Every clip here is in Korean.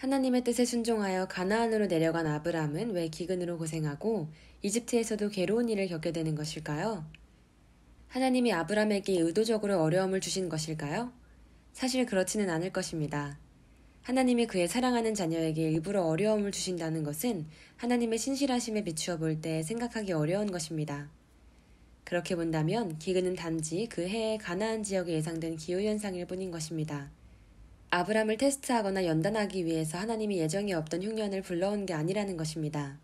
하나님의 뜻에 순종하여 가나안으로 내려간 아브람은 왜 기근으로 고생하고 이집트에서도 괴로운 일을 겪게 되는 것일까요? 하나님이 아브람에게 의도적으로 어려움을 주신 것일까요? 사실 그렇지는 않을 것입니다. 하나님이 그의 사랑하는 자녀에게 일부러 어려움을 주신다는 것은 하나님의 신실하심에 비추어 볼 때 생각하기 어려운 것입니다. 그렇게 본다면 기근은 단지 그 해의 가나안 지역에 예상된 기후현상일 뿐인 것입니다. 아브람을 테스트하거나 연단하기 위해서 하나님이 예정에 없던 흉년을 불러온 게 아니라는 것입니다.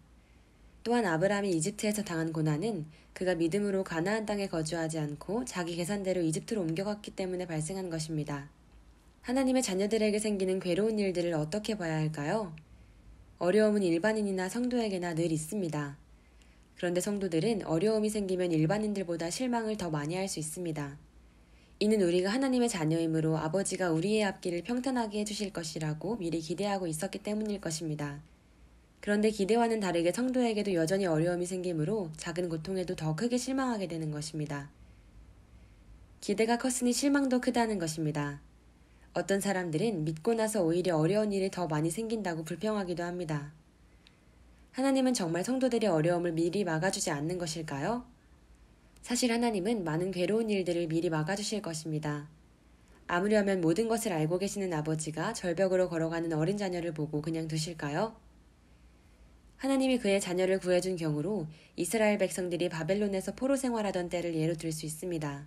또한 아브람이 이집트에서 당한 고난은 그가 믿음으로 가나안 땅에 거주하지 않고 자기 계산대로 이집트로 옮겨갔기 때문에 발생한 것입니다. 하나님의 자녀들에게 생기는 괴로운 일들을 어떻게 봐야 할까요? 어려움은 일반인이나 성도에게나 늘 있습니다. 그런데 성도들은 어려움이 생기면 일반인들보다 실망을 더 많이 할 수 있습니다. 이는 우리가 하나님의 자녀이므로 아버지가 우리의 앞길을 평탄하게 해주실 것이라고 미리 기대하고 있었기 때문일 것입니다. 그런데 기대와는 다르게 성도에게도 여전히 어려움이 생기므로 작은 고통에도 더 크게 실망하게 되는 것입니다. 기대가 컸으니 실망도 크다는 것입니다. 어떤 사람들은 믿고 나서 오히려 어려운 일이 더 많이 생긴다고 불평하기도 합니다. 하나님은 정말 성도들의 어려움을 미리 막아주지 않는 것일까요? 사실 하나님은 많은 괴로운 일들을 미리 막아주실 것입니다. 아무려면 모든 것을 알고 계시는 아버지가 절벽으로 걸어가는 어린 자녀를 보고 그냥 두실까요? 하나님이 그의 자녀를 구해준 경우로 이스라엘 백성들이 바벨론에서 포로 생활하던 때를 예로 들 수 있습니다.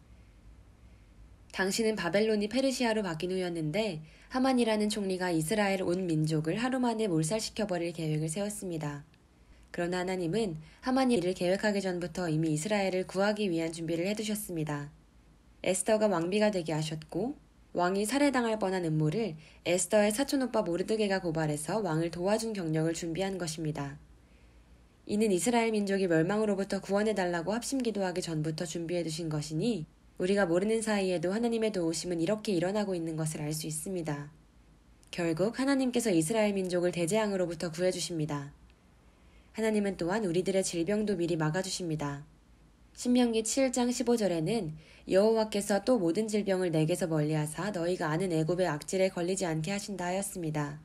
당시는 바벨론이 페르시아로 바뀐 후였는데 하만이라는 총리가 이스라엘 온 민족을 하루 만에 몰살시켜버릴 계획을 세웠습니다. 그러나 하나님은 하만이 이를 계획하기 전부터 이미 이스라엘을 구하기 위한 준비를 해두셨습니다. 에스더가 왕비가 되게 하셨고 왕이 살해당할 뻔한 음모를 에스더의 사촌오빠 모르드게가 고발해서 왕을 도와준 경력을 준비한 것입니다. 이는 이스라엘 민족이 멸망으로부터 구원해달라고 합심기도하기 전부터 준비해두신 것이니 우리가 모르는 사이에도 하나님의 도우심은 이렇게 일어나고 있는 것을 알 수 있습니다. 결국 하나님께서 이스라엘 민족을 대재앙으로부터 구해주십니다. 하나님은 또한 우리들의 질병도 미리 막아주십니다. 신명기 7장 15절에는 여호와께서 또 모든 질병을 내게서 멀리하사 너희가 아는 애굽의 악질에 걸리지 않게 하신다 하였습니다.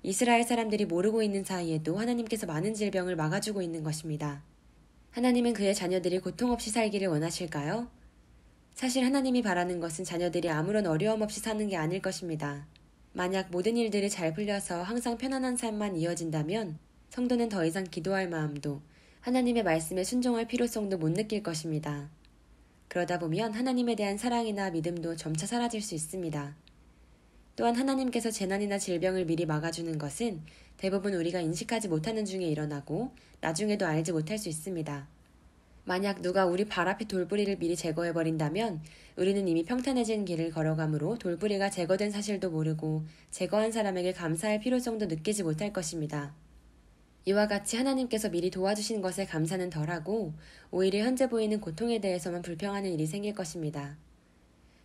이스라엘 사람들이 모르고 있는 사이에도 하나님께서 많은 질병을 막아주고 있는 것입니다. 하나님은 그의 자녀들이 고통 없이 살기를 원하실까요? 사실 하나님이 바라는 것은 자녀들이 아무런 어려움 없이 사는 게 아닐 것입니다. 만약 모든 일들이 잘 풀려서 항상 편안한 삶만 이어진다면 성도는 더 이상 기도할 마음도 하나님의 말씀에 순종할 필요성도 못 느낄 것입니다. 그러다 보면 하나님에 대한 사랑이나 믿음도 점차 사라질 수 있습니다. 또한 하나님께서 재난이나 질병을 미리 막아주는 것은 대부분 우리가 인식하지 못하는 중에 일어나고 나중에도 알지 못할 수 있습니다. 만약 누가 우리 발 앞에 돌부리를 미리 제거해버린다면 우리는 이미 평탄해진 길을 걸어가므로 돌부리가 제거된 사실도 모르고 제거한 사람에게 감사할 필요성도 느끼지 못할 것입니다. 이와 같이 하나님께서 미리 도와주신 것에 감사는 덜하고 오히려 현재 보이는 고통에 대해서만 불평하는 일이 생길 것입니다.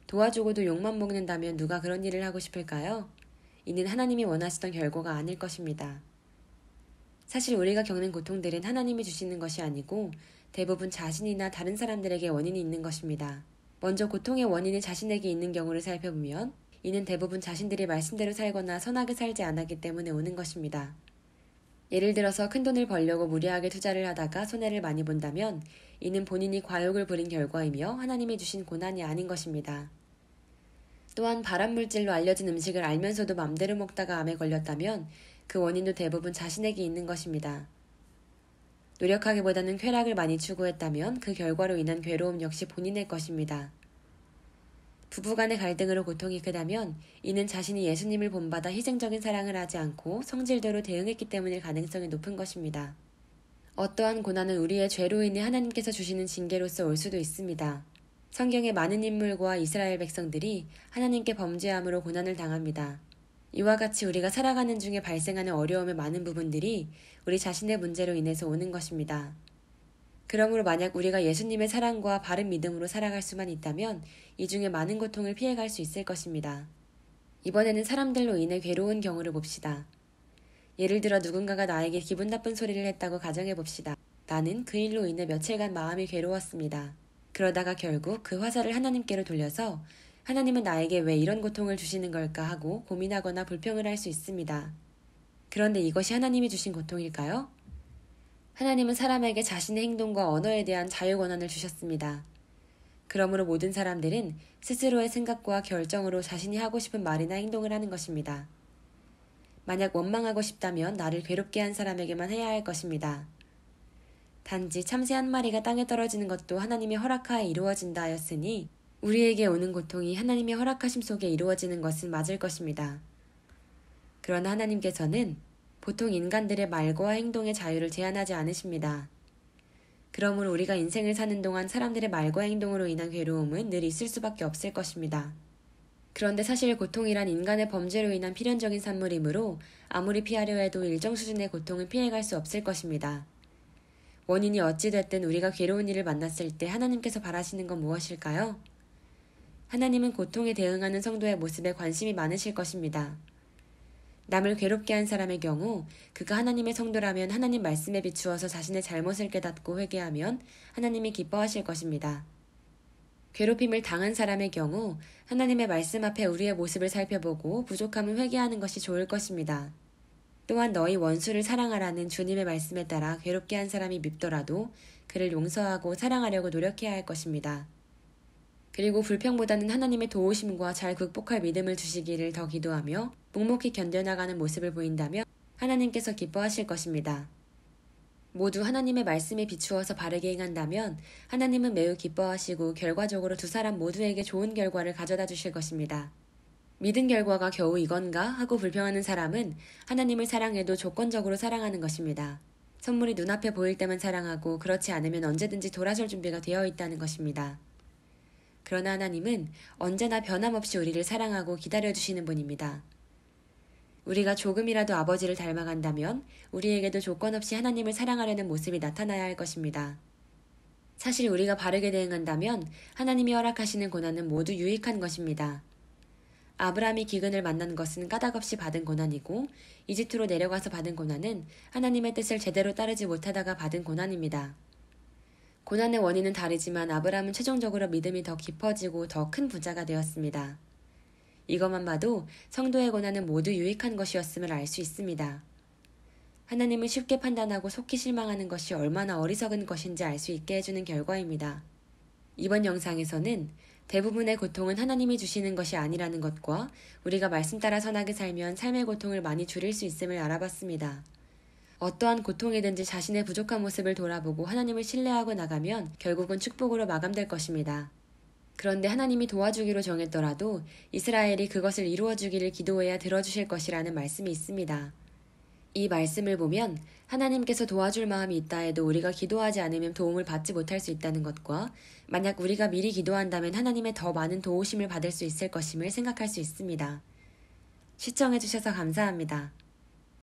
도와주고도 욕만 먹는다면 누가 그런 일을 하고 싶을까요? 이는 하나님이 원하시던 결과가 아닐 것입니다. 사실 우리가 겪는 고통들은 하나님이 주시는 것이 아니고 대부분 자신이나 다른 사람들에게 원인이 있는 것입니다. 먼저 고통의 원인이 자신에게 있는 경우를 살펴보면 이는 대부분 자신들이 말씀대로 살거나 선하게 살지 않았기 때문에 오는 것입니다. 예를 들어서 큰돈을 벌려고 무리하게 투자를 하다가 손해를 많이 본다면 이는 본인이 과욕을 부린 결과이며 하나님이 주신 고난이 아닌 것입니다. 또한 발암물질로 알려진 음식을 알면서도 맘대로 먹다가 암에 걸렸다면 그 원인도 대부분 자신에게 있는 것입니다. 노력하기보다는 쾌락을 많이 추구했다면 그 결과로 인한 괴로움 역시 본인의 것입니다. 부부간의 갈등으로 고통이 크다면 이는 자신이 예수님을 본받아 희생적인 사랑을 하지 않고 성질대로 대응했기 때문일 가능성이 높은 것입니다. 어떠한 고난은 우리의 죄로 인해 하나님께서 주시는 징계로서 올 수도 있습니다. 성경의 많은 인물과 이스라엘 백성들이 하나님께 범죄함으로 고난을 당합니다. 이와 같이 우리가 살아가는 중에 발생하는 어려움의 많은 부분들이 우리 자신의 문제로 인해서 오는 것입니다. 그러므로 만약 우리가 예수님의 사랑과 바른 믿음으로 살아갈 수만 있다면 이 중에 많은 고통을 피해갈 수 있을 것입니다. 이번에는 사람들로 인해 괴로운 경우를 봅시다. 예를 들어 누군가가 나에게 기분 나쁜 소리를 했다고 가정해 봅시다. 나는 그 일로 인해 며칠간 마음이 괴로웠습니다. 그러다가 결국 그 화살을 하나님께로 돌려서 하나님은 나에게 왜 이런 고통을 주시는 걸까 하고 고민하거나 불평을 할 수 있습니다. 그런데 이것이 하나님이 주신 고통일까요? 하나님은 사람에게 자신의 행동과 언어에 대한 자유 권한을 주셨습니다. 그러므로 모든 사람들은 스스로의 생각과 결정으로 자신이 하고 싶은 말이나 행동을 하는 것입니다. 만약 원망하고 싶다면 나를 괴롭게 한 사람에게만 해야 할 것입니다. 단지 참새 한 마리가 땅에 떨어지는 것도 하나님의 허락하에 이루어진다 하였으니 우리에게 오는 고통이 하나님의 허락하심 속에 이루어지는 것은 맞을 것입니다. 그러나 하나님께서는 보통 인간들의 말과 행동의 자유를 제한하지 않으십니다. 그러므로 우리가 인생을 사는 동안 사람들의 말과 행동으로 인한 괴로움은 늘 있을 수밖에 없을 것입니다. 그런데 사실 고통이란 인간의 범죄로 인한 필연적인 산물이므로 아무리 피하려 해도 일정 수준의 고통은 피해갈 수 없을 것입니다. 원인이 어찌됐든 우리가 괴로운 일을 만났을 때 하나님께서 바라시는 건 무엇일까요? 하나님은 고통에 대응하는 성도의 모습에 관심이 많으실 것입니다. 남을 괴롭게 한 사람의 경우 그가 하나님의 성도라면 하나님 말씀에 비추어서 자신의 잘못을 깨닫고 회개하면 하나님이 기뻐하실 것입니다. 괴롭힘을 당한 사람의 경우 하나님의 말씀 앞에 우리의 모습을 살펴보고 부족함을 회개하는 것이 좋을 것입니다. 또한 너희 원수를 사랑하라는 주님의 말씀에 따라 괴롭게 한 사람이 밉더라도 그를 용서하고 사랑하려고 노력해야 할 것입니다. 그리고 불평보다는 하나님의 도우심과 잘 극복할 믿음을 주시기를 더 기도하며 묵묵히 견뎌나가는 모습을 보인다면 하나님께서 기뻐하실 것입니다. 모두 하나님의 말씀에 비추어서 바르게 행한다면 하나님은 매우 기뻐하시고 결과적으로 두 사람 모두에게 좋은 결과를 가져다 주실 것입니다. 믿은 결과가 겨우 이건가 하고 불평하는 사람은 하나님을 사랑해도 조건적으로 사랑하는 것입니다. 선물이 눈앞에 보일 때만 사랑하고 그렇지 않으면 언제든지 돌아설 준비가 되어 있다는 것입니다. 그러나 하나님은 언제나 변함없이 우리를 사랑하고 기다려주시는 분입니다. 우리가 조금이라도 아버지를 닮아간다면 우리에게도 조건 없이 하나님을 사랑하려는 모습이 나타나야 할 것입니다. 사실 우리가 바르게 대응한다면 하나님이 허락하시는 고난은 모두 유익한 것입니다. 아브라함이 기근을 만난 것은 까닭없이 받은 고난이고 이집트로 내려가서 받은 고난은 하나님의 뜻을 제대로 따르지 못하다가 받은 고난입니다. 고난의 원인은 다르지만 아브라함은 최종적으로 믿음이 더 깊어지고 더 큰 부자가 되었습니다. 이것만 봐도 성도의 고난은 모두 유익한 것이었음을 알 수 있습니다. 하나님을 쉽게 판단하고 속히 실망하는 것이 얼마나 어리석은 것인지 알 수 있게 해주는 결과입니다. 이번 영상에서는 대부분의 고통은 하나님이 주시는 것이 아니라는 것과 우리가 말씀 따라 선하게 살면 삶의 고통을 많이 줄일 수 있음을 알아봤습니다. 어떠한 고통이든지 자신의 부족한 모습을 돌아보고 하나님을 신뢰하고 나가면 결국은 축복으로 마감될 것입니다. 그런데 하나님이 도와주기로 정했더라도 이스라엘이 그것을 이루어주기를 기도해야 들어주실 것이라는 말씀이 있습니다. 이 말씀을 보면 하나님께서 도와줄 마음이 있다 해도 우리가 기도하지 않으면 도움을 받지 못할 수 있다는 것과 만약 우리가 미리 기도한다면 하나님의 더 많은 도우심을 받을 수 있을 것임을 생각할 수 있습니다. 시청해주셔서 감사합니다.